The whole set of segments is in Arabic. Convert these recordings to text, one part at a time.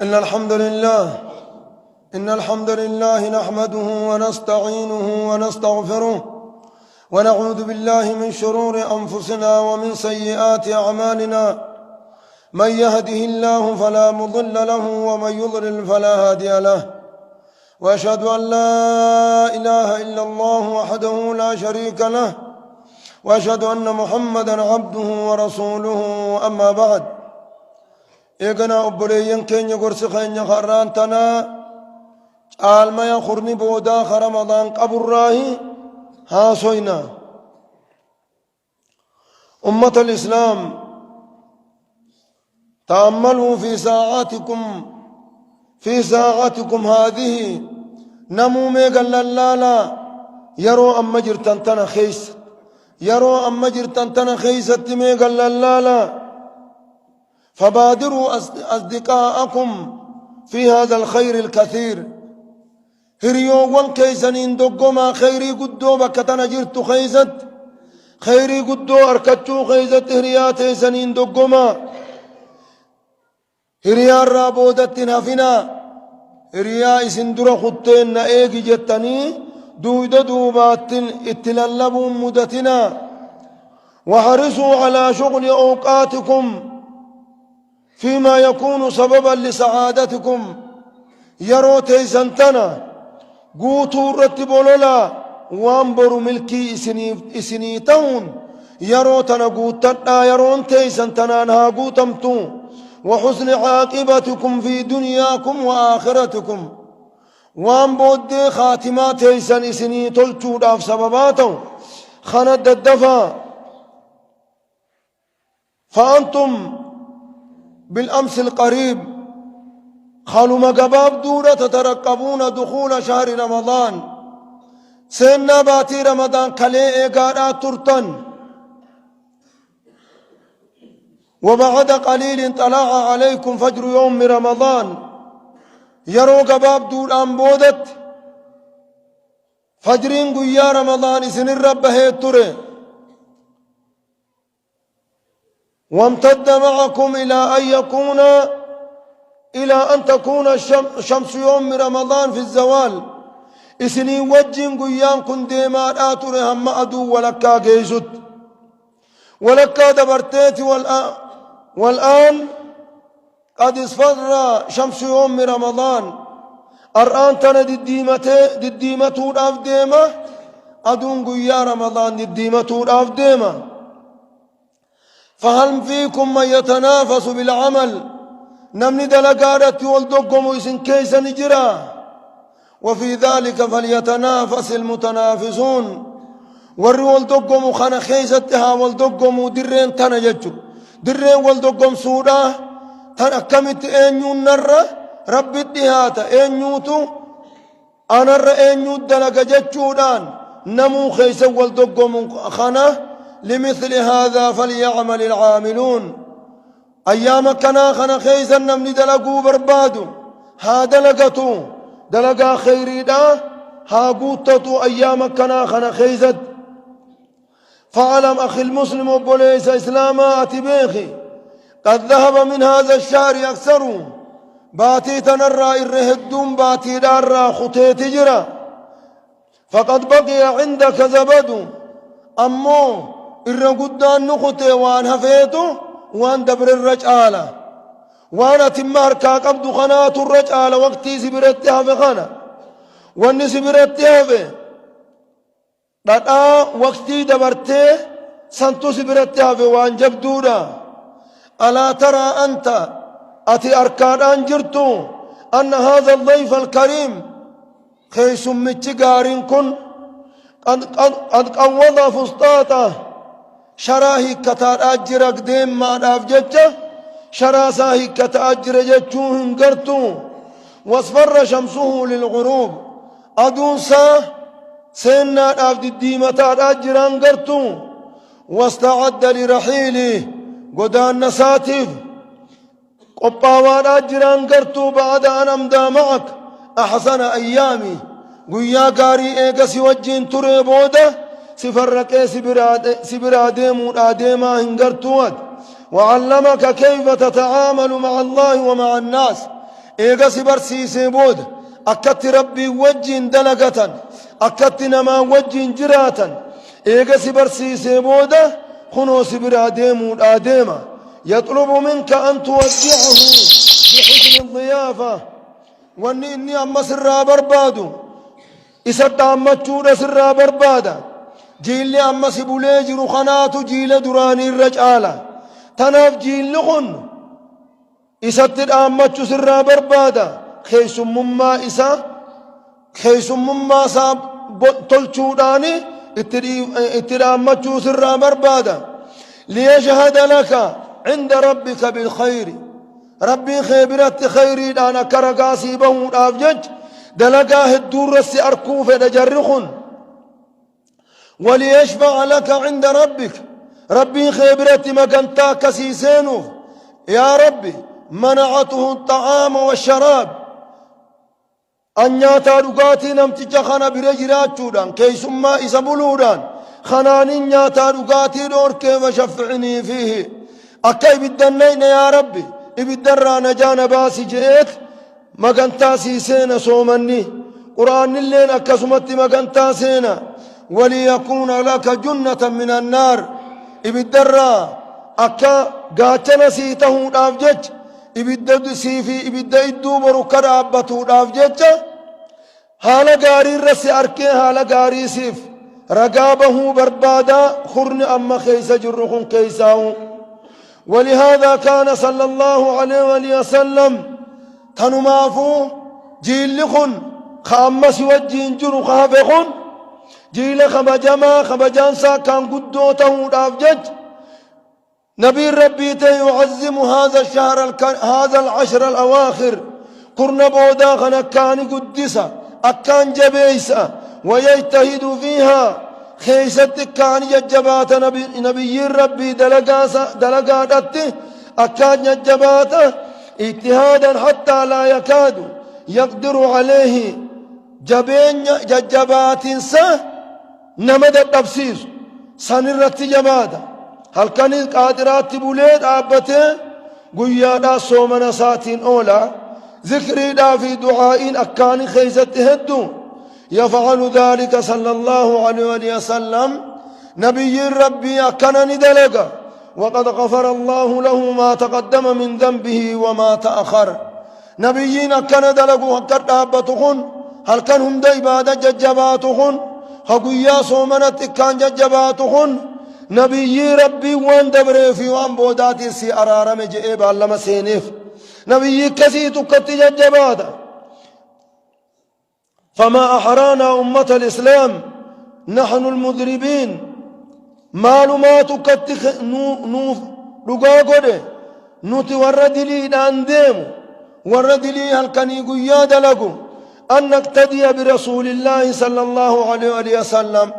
إن الحمد لله نحمده ونستعينه ونستغفره ونعوذ بالله من شرور أنفسنا ومن سيئات أعمالنا. من يهده الله فلا مضل له ومن يضلل فلا هادي له. وأشهد أن لا إله إلا الله وحده لا شريك له، وأشهد أن محمدا عبده ورسوله. أما بعد، إيقنا أبوليين كين يقرس خين يخران تنا عالما يخرني بوداخ رمضان قبل راهي هاسوينا. أمة الإسلام، تأملوا في ساعاتكم هذه. نمو ميقل اللالا يرو أما جرتن تنا خيس، يرو أما جرتن تنا خيست ميقل اللالا. فبادروا أصدقاءكم في هذا الخير الكثير. هريوان كيسنين دقما خيري قدو بكتنا جرت خيزت، خيري قدو أركتشو خيزت هرياتي سنين دقما. هريا الرابودة نافنا، هريا اسندر خطين نأيجي جتني دودا دوبات اتلالبون مدتنا. وحرصوا على شغل أوقاتكم فيما يكون سببا لسعادتكم. يرو تيسنتنا قوتوا رتبوا لولا وانبروا ملكي إسنيتون. يرو تنا قوتنا يرون تيسنتنا نها قوتمتو. وحسن عاقبتكم في دنياكم وآخرتكم. وانبود خاتمات تيسن إسني تلتو داف سبباتو خند الدفا. فأنتم بالأمس القريب خلوا مقباب دورة تترقبون دخول شهر رمضان. سنة باتي رمضان كلي إيقارات ترتن. وبعد قليل طلع عليكم فجر يوم رمضان. يرو قباب دور أنبودت فجرين قيا رمضان سن الرب هيتره. وامتد معكم إلى أن تكون شمس يوم رمضان في الزوال. إسني وجين قيام كن ديما آتر هم أدو ولكا جيزت ولكا دبرتيت. والآن قد اصفر شمس يوم رمضان. الآن تنا دديمتو راف ديما أدون قيا رمضان دديمتو راف ديما. فهل فيكم من يتنافس بالعمل؟ نمني دلقارتي والدقم ويسن كيس نجرا. وفي ذلك فليتنافس المتنافسون. ورّي والدقم خانا خيستها والدقم درين تنججو درين والدقم سودا تنكمت اينيو نرى ربي الدهاتا اينيوتو انا الرى اينيو دلقا ججودان نمو خيس والدقم خانا. لمثل هذا فليعمل العاملون. أيام كنا خنا خيزا نمني دلقوا بربادو ها دلقتو دلقا خيري دا ها قوتتو. أيام كنا خنا خيزت. فعلم أخي المسلم وبوليس إسلاما أتبيخي قد ذهب من هذا الشهر أكثر. باتي تنرى الرهدون باتي دارا خطي تجرى. فقد بقي عندك زبدو أمو الرقدان نخطي وان هفيتو وان دبر الرجالة وانا تمار كاقبدو خنات الرجالة وقتي سبرتها في خنا واني سبرتها في وقتي دبرتي سنتو سبرتها في وان جبدونا. ألا ترى أنت أتي أركان أنجرتو أن هذا الضيف الكريم خيس متجارين كن قد قوض فسطاطه. شراهي كتار أجرك ديم ما أفججه شراساهي كتأجر جتشوهن قرتو. واصفر شمسه للغروب أدوسا سنة أفد الديمتار أجران قرتو. واستعد لرحيله قدان نساتف قباوان أجران قرتو. بعد أن أمدى معك أحسن أيامي قويا قاري إيقسي وجين تري بوده سفرك سبرا ديما هنقرتوات. وعلمك كيف تتعامل مع الله ومع الناس. إيغا سبرسيسي بود أكت ربي وجين دلقة أكت نما وجين جراتا إيغا سبرسيسي بود خنو سبر آديما يطلب منك أن توجعه بحسن الضيافة واني إني أما سرى بربادو إسد أما تشور سرى بربادا جيل أما سبوليج رخنات جيل دراني الرجالة تناف جيل خن إسد أما تشسرى بربادا خيس مما إسا خيس مما ساب تلشوداني اترى أما تشسرى بربادا ليشهد لك عند ربك بالخير ربي خيبرت خيري أنا كرقاسي بهون أفجج دلقاه الدورس أركوف دجرخن وليشفع لك عند ربك ربي خيبرت مقنتا كسيسينو يا ربي منعته الطعام والشراب أن ياتارقاتي نمتج خنا برجرات شودان كي ثم إسبلودان خنانين ياتارقاتي دور كيف شفعني فيه أكي بالدنين يا ربي إبدرا نجانا باسي جئت مقنتا سيسينا صومني قرآن اللين أكسمت مقنتا سينا وليكون لك جنة من النار إبدرا أكا قاتنا سيته دافجج إبدد سيفي إبد إدو بركر أبتو دافجج حالا قاري رسي أركي حالا قاري سيف رقابه بربادا خرن أما خيس جرخن كيساو ولهذا كان صلى الله عليه وسلم تنمافو جيل خن خامس وجين جرو خافخن جيل خبجما خبجانسا كان قدوته دافجج نبي ربي يعزم هذا الشهر هذا العشر الأواخر قرن بودا خنكان قدسا أكان جبيسا ويجتهد فيها خيست كان ججبات نبي ربي دلقات أكان ججبات اجتهادا حتى لا يكاد يقدر عليه جبين ججبات نمد التفسير سنرت جبادا هل كان قادرات بوليد آبته قيادا صومنا ساتين أولا ذكري دا في دعاء أكان خيزت هدو يفعل ذلك صلى الله عليه وسلم نبي ربي أكان ندلق وقد غفر الله له ما تقدم من ذنبه وما تأخر نبيين أكان دلقوا هكذا آبتخن هل كان هم دا إبادة ججباتخن هقويا صومنا تكان ججباتخن نبي ربي وان دبر في وان بوداتي سي أرارم جئب علم سينف نبي كسي تكتي ججبادا فما أحرانا أمة الإسلام نحن المذربين معلومات كتي نوف لقاقود نوتي وردلي دانديم وردلي هل كان يقياد لكم أن نقتدي برسول الله صلى الله عليه وسلم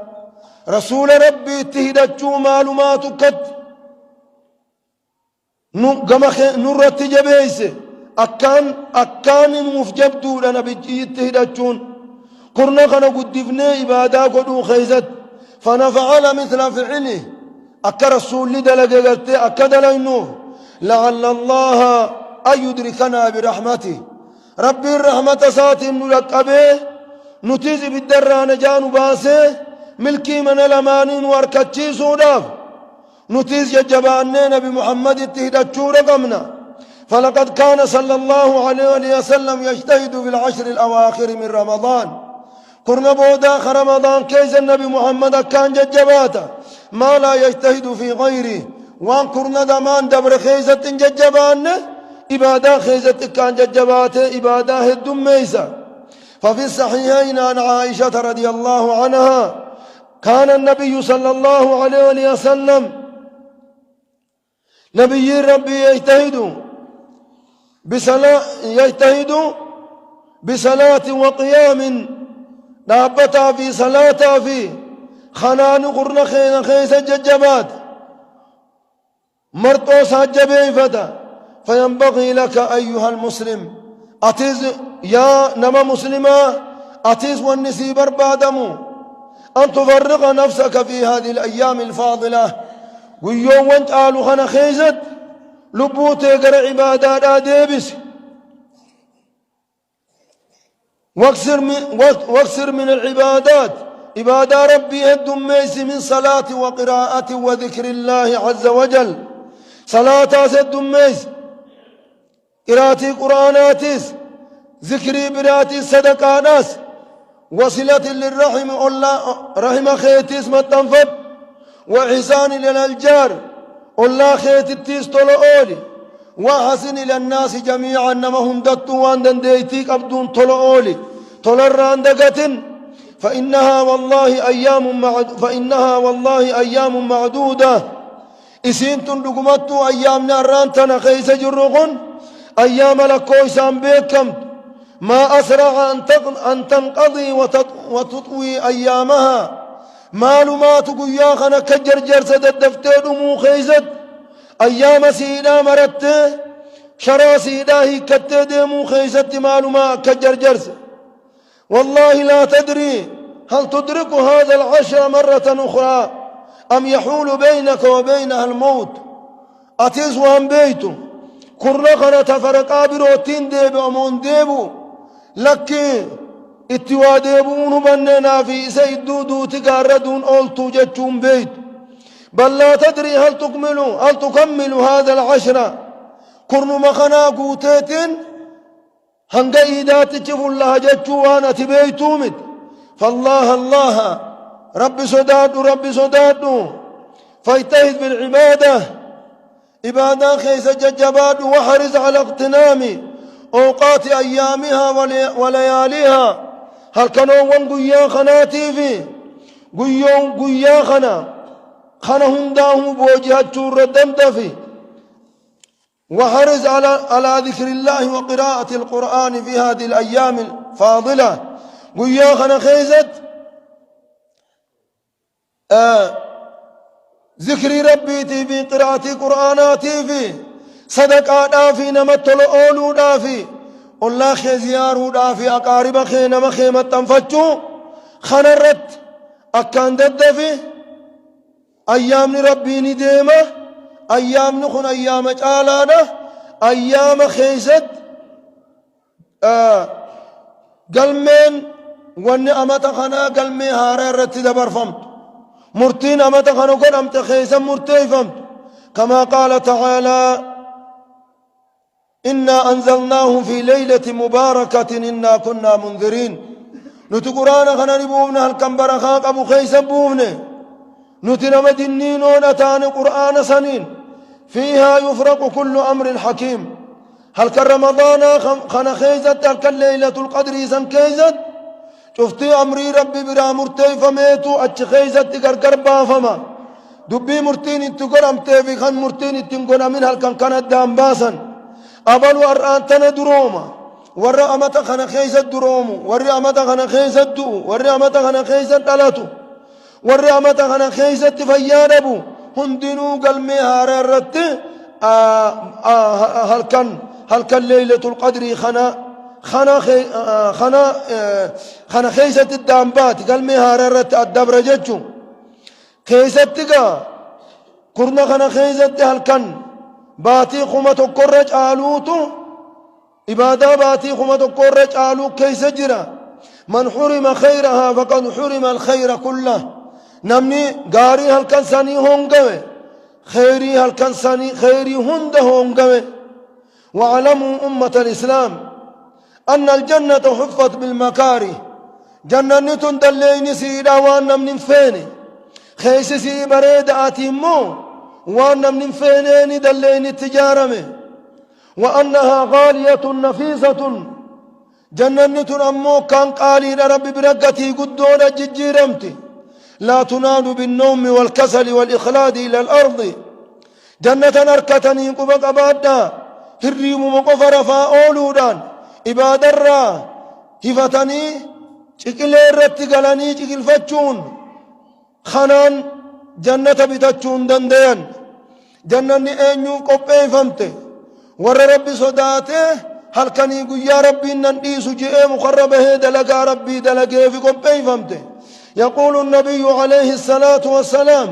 رسول ربي تهدجو معلومات كت نرت جبيس أكان مفجبدو لنبي تهدجون قرنا خنا قدفنا إبادا قدو خيزت فنفعل مثل فعله أكا رسول لدلق قلت أكا دلينوه لعل الله أن يدركنا برحمته ربي الرحمة ساتي نلقبه نتيز بالدران جانو باسه ملكي من الأمانين واركتشي سوداف نتيز يجباننا نبي محمد التهدتشو رقمنا فلقد كان صلى الله عليه وسلم يجتهد في العشر الأواخر من رمضان قرن بودا رمضان كيس النبي محمد كان ججباتا ما لا يجتهد في غيره وان قرن دمان دبر خيزة ججبان إبادة خيزة كان ججباتا إبادة الدميسة ففي الصحيحين عن عائشة رضي الله عنها كان النبي صلى الله عليه وسلم نبي ربي يجتهد بصلاة وقيام دابتا في صلاة في خنان قرن خيس ججبات مرتو سجبي فتا فينبغي لك أيها المسلم أتيز يا نما مسلمة أتيز والنسي بربادمو أن تفرغ نفسك في هذه الأيام الفاضلة ويوم وانت آلو خنا خيزت لبوتي قرع عبادات ديبس واكثر من العبادات عبادة ربي الدميس من صلاة وقراءة وذكر الله عز وجل صلاة الدميس قراءة قرآناتيس ذكري براتي صدقاناس وصلة للرحم الله رحم خيتيس متنفب وإحسان للجار الله خيتيس طلعولي وحسن للناس جميعا نما هندتو وان دنديتيك أبدون طلعولي طلران دقتن فإنها والله أيام معدودة إسين تندقمتو أيام ناران تنخيس جرغن أيام لكويسان بيكم ما أسرع أن تنقضي وتطوي أيامها معلومات قياخنا كجرجر سدد دفتر مو خيزت أيام سيدا مرت شرا سيدا هي كتد مو خيزت معلومات كجرجر والله لا تدري هل تدرك هذا العشر مرة أخرى أم يحول بينك وبينها الموت أتزوان بيته كرقنا تفرقا بروتين ديبو أمون ديبو لكي اتوا ديبون بننا في سيدودو تقاردون أولتو جتشون بيت بل لا تدري هل تكمل هذا العشرة كرن مخنا قوتيتين هنگا إيدات تشفو الله جتشو وانا تبيتومت فالله رب صداد فاجتهد بالعبادة عبادة خيس ججباد وحرص على اغتنام أوقات أيامها ولياليها هل كانوا قيا خناتي في قيا خنا هنداه بوجهة شور الدمدفي وحرص على ذكر الله وقراءة القرآن في هذه الأيام الفاضلة قيا خنا خيزت ذكر ربي في قراءة قرآناتي في صدقاء في نمت الأولو في الله خزيار في أقارب خينما خيمة تنفتشو خنرت أكان ددفي أيام ربي نديمة أيام نخن أيام جالانا أيام خيزت قلمين واني أمتا خنا قلمي هاري رتي دبر فمت مرتين أمتا خنا قل أمتا خيزا مرتي فمت كما قال تعالى إنا أنزلناه في ليلة مباركة إنا كنا منذرين نتي قرآن خنا نبوفنا هالكم برخاق أبو خيزا بوفنا نتي نمد النين ونتان قرآن سنين فيها يفرق كل أمر حكيم هل كرمضان خنا خيزت هل كالليلة القدر سن كيزت شفتي أمري ربي برا مرتي فميتو أتش خيزت قرقر فما دبي مرتين اتقر أمتي في خان مرتين اتنقنا من هل كان دام باسا أبل ورآن تندروما ورى أمتا خنا خيزت درومو ورى أمتا خنا خيزت دو ورى أمتا خنا خيزت دلاتو ورى أمتا خنا خيزت فيانبو هندنو قلمي هاررت هل كان ليلة القدر خنا خيزت الدامبات قلمي هاررت الدبر جتشو خيزتك كرنا خنا خيزت هل كان باتي خمة كرج آلوتو إبادة باتي خمة كرج آلو كيس جرا من حرم خيرها فقد حرم الخير كله نمني غاري هل كان ساني هونغوي خيري هل كان ساني خيري هند هونغوي وعلموا أمة الإسلام أن الجنة حفت بالمكاره جنة دليني سيدا وانا من فيني خيس سي بريد آتيمو وانا من فينيني دليني التجارة وأنها غالية نفيسة جنة أمو كان قالي ربي برقتي قدونا ججيرمتي لا تنال بالنوم والكسل والإخلاد إلى الأرض جنة أركتني قبق أبادا هريم مقفر فأولودان إباد الرا هفتني شكل الرتقلني شكل فتشون خنان جنة بتشون دندين جنة أنيو قبئي فمته ور ربي صداته هل كان يقول يا ربي ننديس جئ مقربه دلقا ربي دلقا في قبئي فمته يقول النبي عليه الصلاة والسلام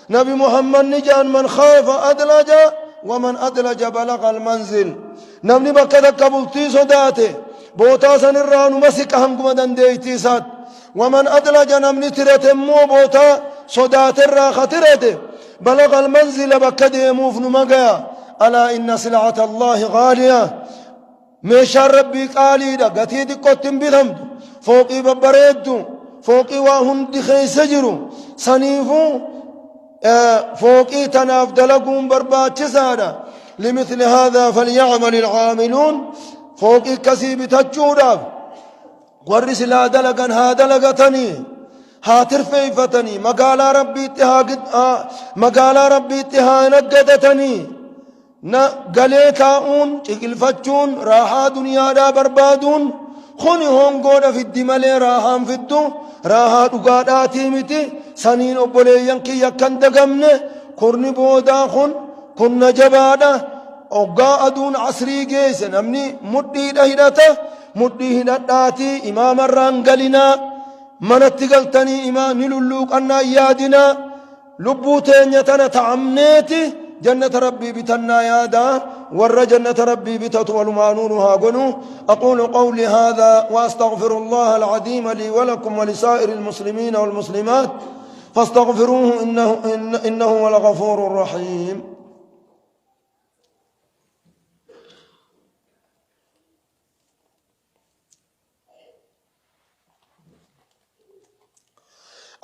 نبي محمد نجان من خاف أدلج ومن أدلج بلغ المنزل نمني بكذا قبلتي صداته بوتا سنران مسك هنقم دنديتي سات ومن أدلج نمني ترت مو بوتا صدات الراخة ترت بلغ المنزل بكدي موفن مقا ألا إن سلعة الله غالية ميشار ربي قالي دا قتيد قتن بثمد فوقي ببريدو فوقي واهن دخي سجرو سنيفو فوقي تناف دلقون بربات سادا لمثل هذا فليعمل العاملون فوقي كسيب تجودا ورس لا دلقا ها دلقتني ها ترفيفتني مقالا ربي اتها نقدتني نا قليكاؤون تقلفتشون راحا دنيا دا بربادون خوني هون قودا في الدمالي راحا فدو راحا دقاداتي متي سنين أبولي ينكي يكن دقمني كورني بودا خون كن جبادا أوغا أدون عصري جيس نمني مدي دهدتا مدي هدتاتي إمام الرانقلنا من اتقلتني إمام نلولوك أنا يادنا لبوتين يتنا تعمنيتي جنة ربي بتنا يادا ور جنة ربي بتطول مانونها قنو أقول قولي هذا وأستغفر الله العظيم لي ولكم ولسائر المسلمين والمسلمات فاستغفروه إنه هو الغفور الرحيم.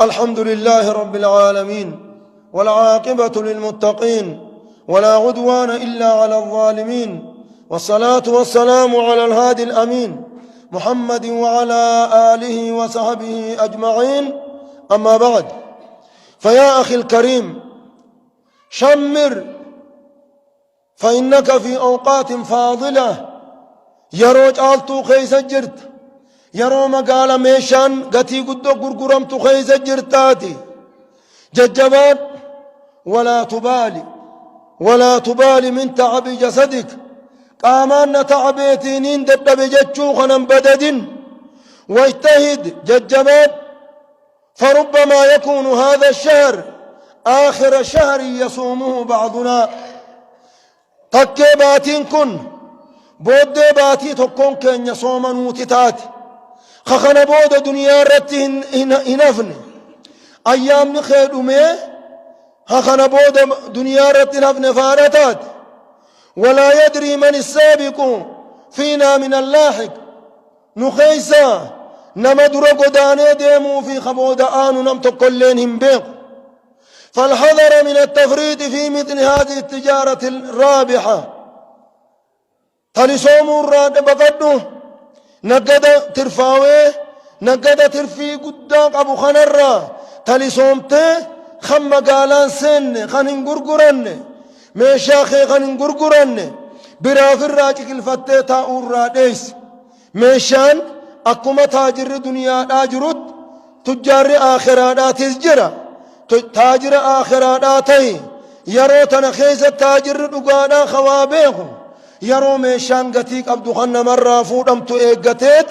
الحمد لله رب العالمين والعاقبة للمتقين ولا عدوان إلا على الظالمين والصلاة والسلام على الهادي الأمين محمد وعلى آله وصحبه أجمعين. أما بعد فيا أخي الكريم شمر فإنك في أوقات فاضلة يروج آلتو خيس جرت يرو مقال ميشان قتي قدو قرقرمتو خيس جرتاتي ججبات ولا تبالي من تعب جسدك قامان تعبيتين دد بجتشو خنم بدد واجتهد ججبات فربما يكون هذا الشهر آخر شهر يصومه بعضنا تكي باتين كن بود باتي تكون كن يصومن وتتات خخن بود دنيا رتي هنفن أيام نخير أمي خخن بود دنيا رتي هنفن فارتات ولا يدري من السابق فينا من اللاحق نخيسا نمدر قداني ديمو في خبود آن نمت كلين بيق فالحذر من التفريط في مثل هذه التجارة الرابحة تلسوم الراد بقدو نقد ترفاوي نقد ترفي قداق أبو خنرا تلسومته خم قالان سن خنن قرقرن ميشاخي خنن قرقرن برافر راجك الفتة تاؤر راديس ميشان أكما تاجر دنيا آجرت تجار آخرات تزجرا تاجر آخراتي يرو تنخيز تاجر دقانا خوابيهم يرو ميشان قتيك أبدو خن مرة فودمتو إيقاتيت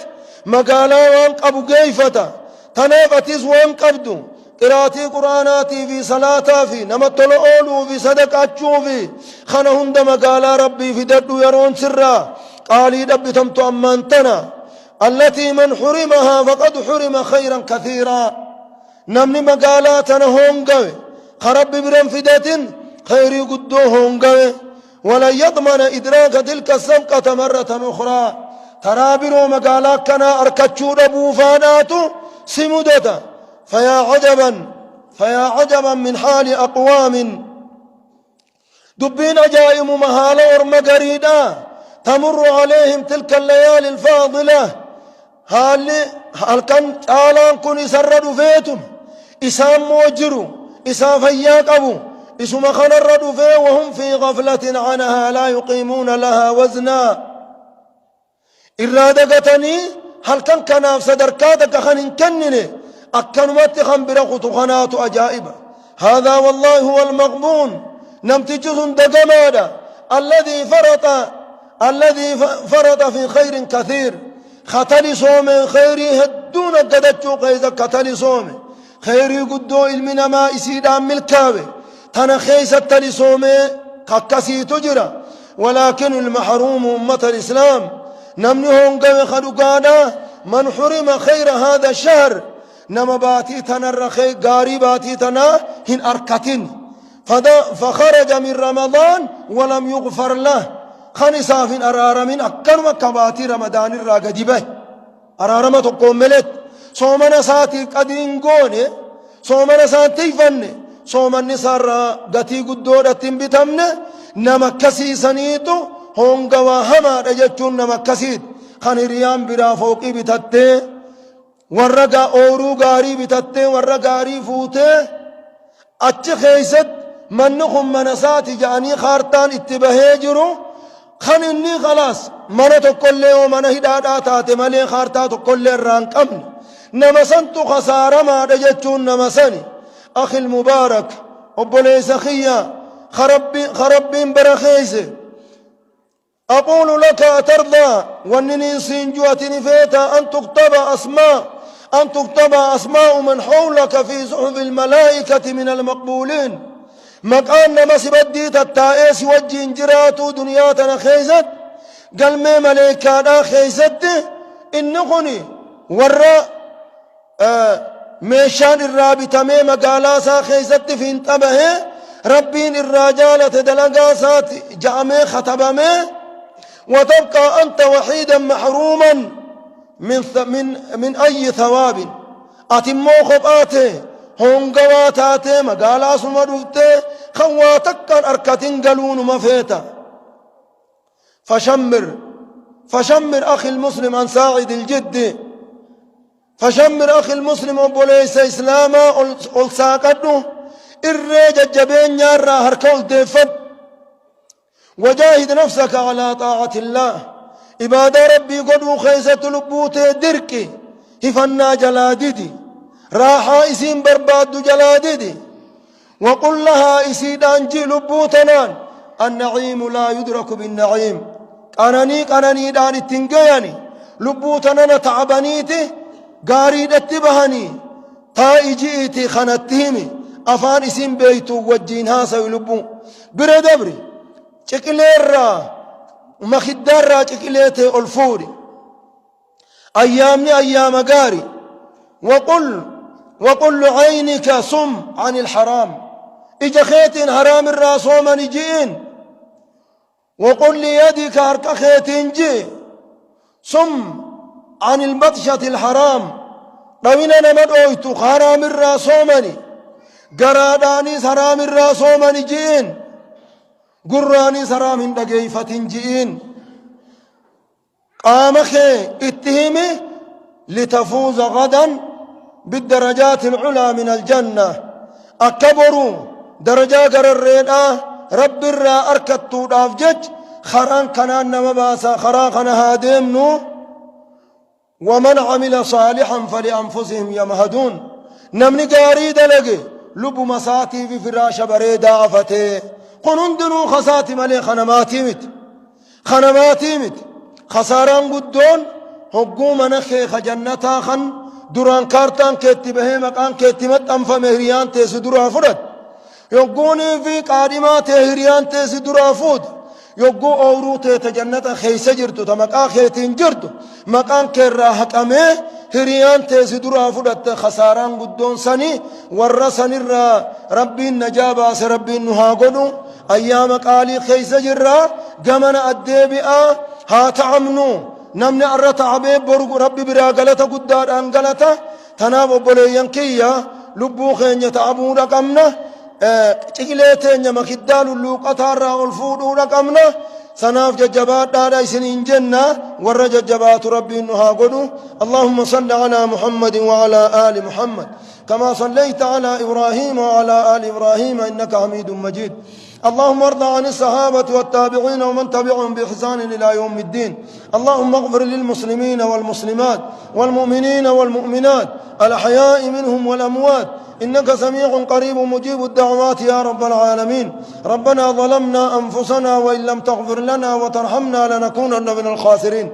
مقالا وان قبو قيفتا تنافتيز وان قبدو قراتي قرآناتي في صلاة في نمت الأولو في صدقاتشو في خنهند مقالا ربي في ددو يرون سرا قالي دبتمتو أمانتنا التي من حرمها فقد حرم خيرا كثيرا نمني مقالاتنا هونغوي خرب برنفدة خيري قدو هونغوي ولا يضمن إدراك تلك السبقة مرة أخرى ترابرو مقالات كنا أركتشو ربوفاناتو سمدتا فيا عجبا من حال أقوام دبين جائم مهالة ورمقريدا تمر عليهم تلك الليالي الفاضلة هل كان آلان كن يسرد فيتم إسام موجروا إسام فياك أبو إسم خنرد فيه وهم في غفلة عنها لا يقيمون لها وزنا إرادقتني هل كان كناف صدركاتك خن كنني أكنمت خنبرق خنات أجائبا هذا والله هو المغبون نمتجز دقمادا الذي فرط في خير كثير ختل صوم خيري هدون قدتشو قيزة ختل صوم خيري قدو المنا ما إسيدان ملكاوي تنا خيسة تلي صوم ككسي تجرى ولكن المحروم أمة الإسلام نمني هونغا خدوغادا من حرم خير هذا الشهر نما باتي تنرخي غاري باتي تنا هن أركتين فخرج من رمضان ولم يغفر له خنسا في أرارمين أكرم كباتي رمضان الراقدبه أرارمة قوملت صومنا ساتي قدين قوني صومنا ساتي فني صومني سار قتي قدورة بتمني نمكسي سنيتو هونغا وهما رجتون نمكسيت خنريان برا فوقي بتتي ورقا أورو غاري بتتي ورقا غاري فوتي أتش خيست منكم منساتي جاني خارتان اتباهي جرو خنني خلاص من تقول ومن هدادا تاتي ملي خارتا تقول الرانك أمن نمسنتو خسارة ما رجتون نمسني أخي المبارك أبوليس خيا خربين برخيزي أقول لك أترضى وأنني سنجوة فيتا أن تكتب أسماء من حولك في صحف الملائكة من المقبولين مكان مسبديت التائس وجه جراتو دنياتنا خيزت قال مي ملائكة خيزت إنقني وراء ميشان الرابطة مي مقالاسا خيزت في انتبه ربين الرجالة دلقاسات جامي خطبمي وتبقى أنت وحيدا محروما من أي ثواب أتمو خبآته هونغواتاته مقالا سمدوته خواتك أركتين قلون مفيتا فشمر أخي المسلم عن ساعد الجد فشمر أخي المسلم أبوليس إسلاما ألساقده الرجل جبين يارا هركول ديفت وجاهد نفسك على طاعة الله عبادة ربي قدو خيسة لبوته دركي هفنا جلاددي راحة اسم برباد جلاددي وقل لها اسيد أنجي لبوتنان النعيم لا يدرك بالنعيم قناني دان التنقياني لبوتنان تعبانيتي قاريد اتبهني تائجيتي خنتهمي أفان اسم بيتو وجين هاسا ولبو بردبري چکلیرا مخدارا چکلیته الفوري أيامني أيام غاري وقل عينك صم عن الحرام إجا خيتين حرام الراسوم نجين وقل ليدك هرك خيتين جي صم عن البطشة الحرام روينا نمدويتو حرام الراسومني قراداني حرام الراسوم نجين قراني سرام دقيفة جئين قامك اتهمي لتفوز غدا بالدرجات العلى من الجنة أكبروا درجات الرئة رب الرا أركتو دافجج خران كنان نمباسا خراقنا هادمنو ومن عمل صالحا فلأنفسهم يمهدون نمني قاريد لقي لب مساتي في فراش بريدا أفتي قنندنو خساتي ملي خنماتي مت خساران قدون هقوم نخي خجنتا خن دران كارتان كيتي بهي مقان كيتي مت أنفا مهريان تيسي درا فرد يقوني في قادمات هريان تيسي درا فود يقو أورو تجنتا خيسا جرتو تمقا خيتين جرتو مقان كيرا حقامي هريان تيسي درا فرد خساران قدون سني ورسن الرا ربي النجابة ربي النهاقنو أيام قالي خيس جرا قمنا الدبئة ها تعمنو نمني أرتا عبيب برغو ربي براغلتا قدار أنغلتا تناب بليان كيا لبو خين يتعبون رقمنا تقليتين يمكدال اللوقة را والفودو رقمنا سناف ججبات دادا سنين جنة ور ججبات ربي النهاقنو اللهم صل على محمد وعلى آل محمد كما صليت على إبراهيم وعلى آل إبراهيم إنك حميد مجيد اللهم ارضى عن الصحابة والتابعين ومن تبعهم بإحسان إلى يوم الدين اللهم اغفر للمسلمين والمسلمات والمؤمنين والمؤمنات الأحياء منهم والأموات إنك سميع قريب مجيب الدعوات يا رب العالمين ربنا ظلمنا أنفسنا وإن لم تغفر لنا وترحمنا لنكونن من الخاسرين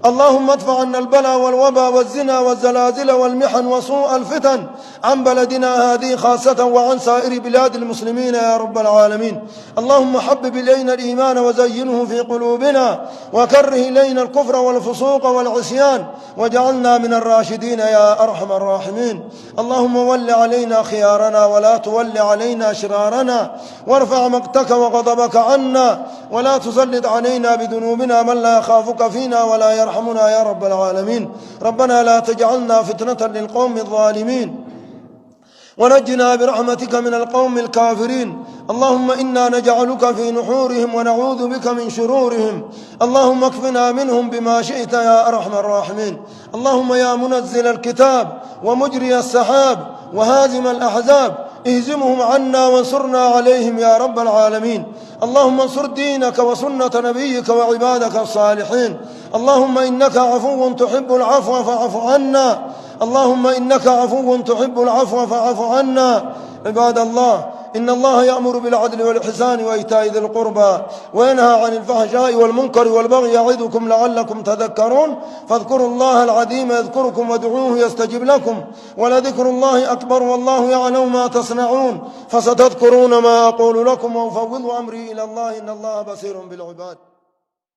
اللهم ادفع عنا البلاء والوباء والزنا والزلازل والمحن وسوء الفتن عن بلدنا هذه خاصة وعن سائر بلاد المسلمين يا رب العالمين. اللهم حبب إلينا الإيمان وزينه في قلوبنا وكره إلينا الكفر والفسوق والعصيان واجعلنا من الراشدين يا أرحم الراحمين. اللهم ول علينا خيارنا ولا تول علينا شرارنا، وارفع مقتك وغضبك عنا، ولا تسلط علينا بذنوبنا من لا يخافك فينا ولا يرحمنا يا رب العالمين. ربنا لا تجعلنا فتنة للقوم الظالمين ونجنا برحمتك من القوم الكافرين. اللهم إنا نجعلك في نحورهم ونعوذ بك من شرورهم. اللهم اكفنا منهم بما شئت يا أرحم الراحمين. اللهم يا منزل الكتاب ومجري السحاب وهازم الأحزاب اهزمهم عنا وانصرنا عليهم يا رب العالمين. اللهم انصر دينك وسنة نبيك وعبادك الصالحين. اللهم إنك عفو تحب العفو فاعف عنا. اللهم إنك عفو تحب العفو فاعف عنا. عباد الله، إن الله يأمر بالعدل والإحسان وإيتاء ذي القربى وينهى عن الفحشاء والمنكر والبغي يعظكم لعلكم تذكرون. فاذكروا الله العظيم يذكركم وادعوه يستجب لكم، ولذكر الله أكبر والله يعلم ما تصنعون. فستذكرون ما أقول لكم وأفوض أمري إلى الله إن الله بصير بالعباد.